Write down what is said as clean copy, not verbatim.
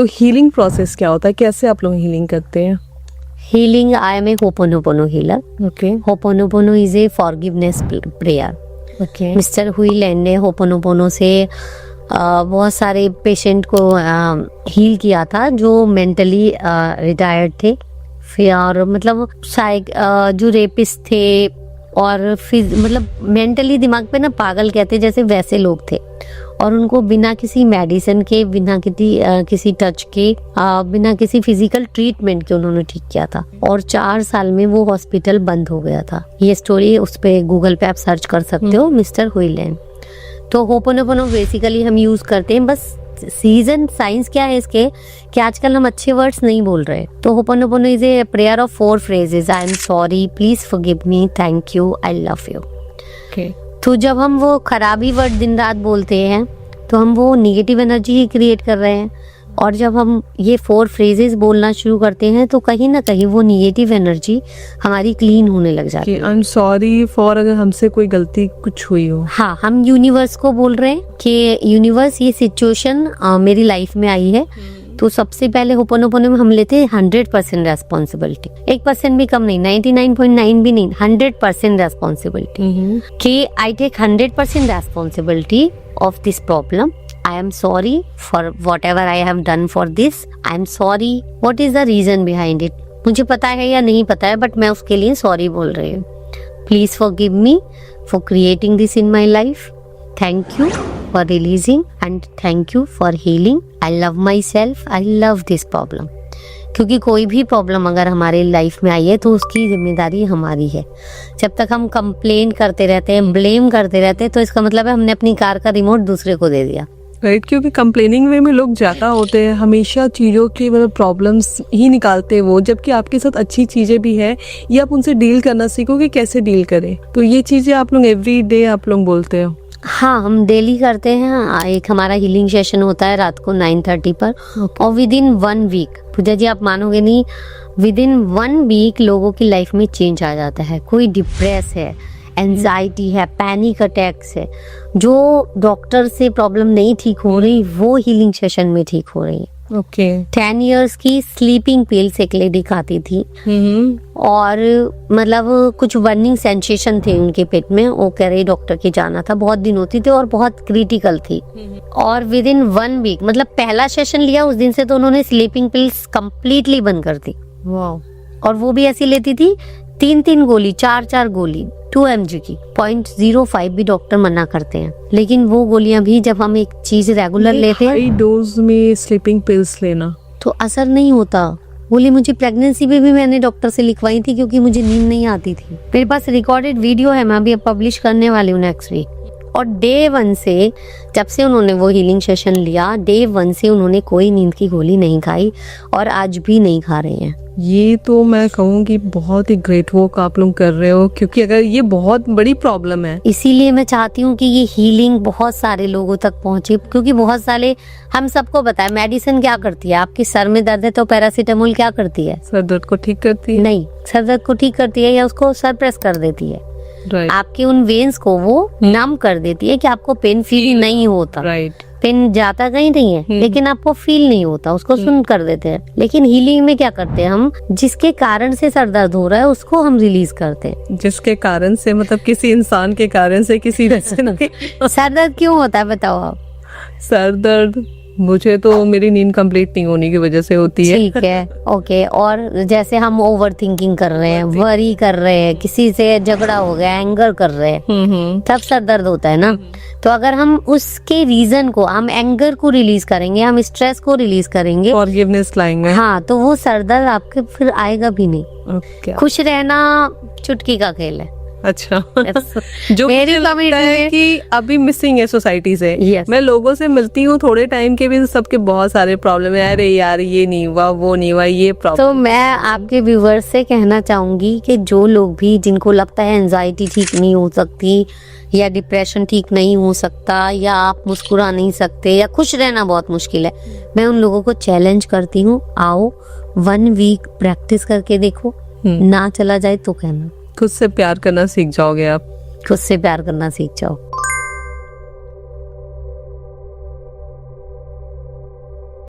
तो healing process क्या होता है, कैसे आप लोग हीलिंग करते हैं? Healing, I am a Ho'oponopono healer. Okay Ho'oponopono is a forgiveness prayer. Okay mister हुईलैंड ने Ho'oponopono से बहुत सारे पेशेंट को हील किया था जो मेंटली रिटायर्ड थे, फिर और मतलब जो रेपिस्ट थे और फिर मतलब मेंटली दिमाग पे ना पागल कहते जैसे वैसे लोग थे, और उनको बिना किसी मेडिसिन के, बिना किसी टच के, बिना किसी फिजिकल ट्रीटमेंट के उन्होंने ठीक किया था। और 4 साल में वो हॉस्पिटल बंद हो गया था। ये स्टोरी उस पे गूगल पे आप सर्च कर सकते हो, मिस्टर हुईलैंड। तो होपोनोपोनो बेसिकली हम यूज करते हैं, बस सीजन साइंस क्या है इसके कि आजकल हम अच्छे वर्ड्स नहीं बोल रहे। तो ho'oponopono is a prayer of 4 phrases, I am sorry, please forgive me, thank you, I love you. Okay तो जब हम वो खराबी वर्ड दिन रात बोलते हैं तो हम वो निगेटिव एनर्जी ही क्रिएट कर रहे हैं, और जब हम ये 4 फ्रेजेस बोलना शुरू करते हैं तो कहीं ना कहीं वो निगेटिव एनर्जी हमारी क्लीन होने लग जाती है। आई एम सॉरी फॉर, अगर हमसे कोई गलती कुछ हुई हो। हाँ, हम यूनिवर्स को बोल रहे हैं कि यूनिवर्स ये सिचुएशन मेरी लाइफ में आई है, तो सबसे पहले होपोनोपोनो में हम लेते हैं 100% रेस्पॉन्सिबिलिटी, 1% भी कम नहीं, 99.9 भी नहीं, 100% रेस्पॉन्सिबिलिटी कि I take 100% responsibility of this problem. I am sorry for whatever I have done for this. I am sorry. What is the reason behind it? मुझे पता है या नहीं पता है, बट मैं उसके लिए सॉरी बोल रही हूँ। Please forgive me for creating this in my life. Thank you for releasing and thank you for healing. I love myself. I love this problem. क्योंकि कोई भी प्रॉब्लम अगर हमारे लाइफ में आई है तो उसकी जिम्मेदारी हमारी है। जब तक हम कंप्लेन करते रहते हैं, ब्लेम करते रहते हैं, तो इसका मतलब है हमने अपनी कार का रिमोट दूसरे को दे दिया। राइट, क्योंकि कंप्लेनिंग वे में लोग ज्यादा होते हैं, हमेशा चीज़ों की मतलब प्रॉब्लम्स ही निकालते हैं वो, जबकि आपके साथ अच्छी चीज़ें भी है, ये आप उनसे डील करना सीखो कि कैसे डील करें। तो ये चीज़ें आप लोग एवरी डे आप लोग बोलते हो? हाँ, हम डेली करते हैं। एक हमारा हीलिंग सेशन होता है रात को 9:30 पर, और विद इन 1 वीक, पूजा जी आप मानोगे नहीं, विद इन 1 वीक लोगों की लाइफ में चेंज आ जाता है। कोई डिप्रेस है, एंजाइटी है, पैनिक अटैक्स है, जो डॉक्टर से प्रॉब्लम नहीं ठीक हो रही वो हीलिंग सेशन में ठीक हो रही है। ओके 10 इयर्स की स्लीपिंग पिल्स एक लेडी खाती थी, और मतलब कुछ बर्निंग सेंसेशन थे उनके पेट में, वो कह रही डॉक्टर के जाना था, बहुत दिन होती थी और बहुत क्रिटिकल थी। और विद इन 1 वीक, मतलब पहला सेशन लिया उस दिन से तो उन्होंने स्लीपिंग पिल्स कंप्लीटली बंद कर दी। वाओ। और वो भी ऐसी लेती थी 3-3 गोली, 4-4 गोली 2 mg की, 0.05 भी डॉक्टर मना करते हैं। लेकिन वो गोलियां भी जब हम एक चीज रेगुलर लेते हैं, हाई डोज में स्लीपिंग पिल्स लेना, तो असर नहीं होता। गोली मुझे प्रेगनेंसी में भी मैंने डॉक्टर से लिखवाई थी क्योंकि मुझे नींद नहीं आती थी। मेरे पास रिकॉर्डेड वीडियो है, मैं अभी पब्लिश करने वाली हूँ नेक्स्ट वीक। और डे 1 से, जब से उन्होंने वो हीलिंग सेशन लिया, डे 1 से उन्होंने कोई नींद की गोली नहीं खाई और आज भी नहीं खा रहे हैं। ये तो मैं कहूँगी बहुत ही ग्रेट वर्क आप लोग कर रहे हो, क्योंकि अगर ये बहुत बड़ी प्रॉब्लम है, इसीलिए मैं चाहती हूँ कि ये हीलिंग बहुत सारे लोगों तक पहुँचे, क्योंकि बहुत सारे, हम सबको पता है मेडिसिन क्या करती है। आपके सर में दर्द है तो पैरासीटामोल क्या करती है? सर दर्द को ठीक करती है? नहीं, सर दर्द को ठीक करती है या उसको सर प्रेस कर देती है। राइट आपके उन वेन्स को वो नम कर देती है कि आपको पेन फील नहीं होता। राइट, पेन जाता कहीं नहीं है, लेकिन आपको फील नहीं होता, उसको सुन कर देते हैं। लेकिन हीलिंग में क्या करते हैं हम, जिसके कारण से सर दर्द हो रहा है उसको हम रिलीज करते हैं। जिसके कारण से, मतलब किसी इंसान के कारण से, किसी से नहीं। सर दर्द क्यों होता है बताओ आप? सर दर्द मुझे तो मेरी नींद कंप्लीट नहीं होने की वजह से होती है। ठीक है, ओके। और जैसे हम ओवर थिंकिंग कर रहे हैं, वरी कर रहे हैं, किसी से झगड़ा हो गया, एंगर कर रहे हैं, तब सर दर्द होता है ना। तो अगर हम उसके रीजन को, हम एंगर को रिलीज करेंगे, हम स्ट्रेस को रिलीज करेंगे, फॉरगिवनेस लाएंगे, हाँ, तो वो सर दर्द आपके फिर आएगा भी नहीं। okay. खुश रहना चुटकी का खेल है। अच्छा जो मेरी मुझे लगता है कि अभी मिसिंग है सोसाइटी से। Yes. मैं लोगों से मिलती हूँ थोड़े टाइम के भी, सबके बहुत सारे प्रॉब्लम है, अरे यार ये नहीं हुआ, वो नहीं हुआ, ये प्रॉब्लम। तो मैं आपके व्यूवर्स से कहना चाहूंगी कि जो लोग भी, जिनको लगता है एंजाइटी ठीक नहीं हो सकती, या डिप्रेशन ठीक नहीं हो सकता, या आप मुस्कुरा नहीं सकते, या खुश रहना बहुत मुश्किल है, मैं उन लोगों को चैलेंज करती हूँ, आओ 1 वीक प्रैक्टिस करके देखो, ना चला जाए तो कहना। खुद से प्यार करना सीख जाओगे आप। खुद से प्यार करना सीख जाओ।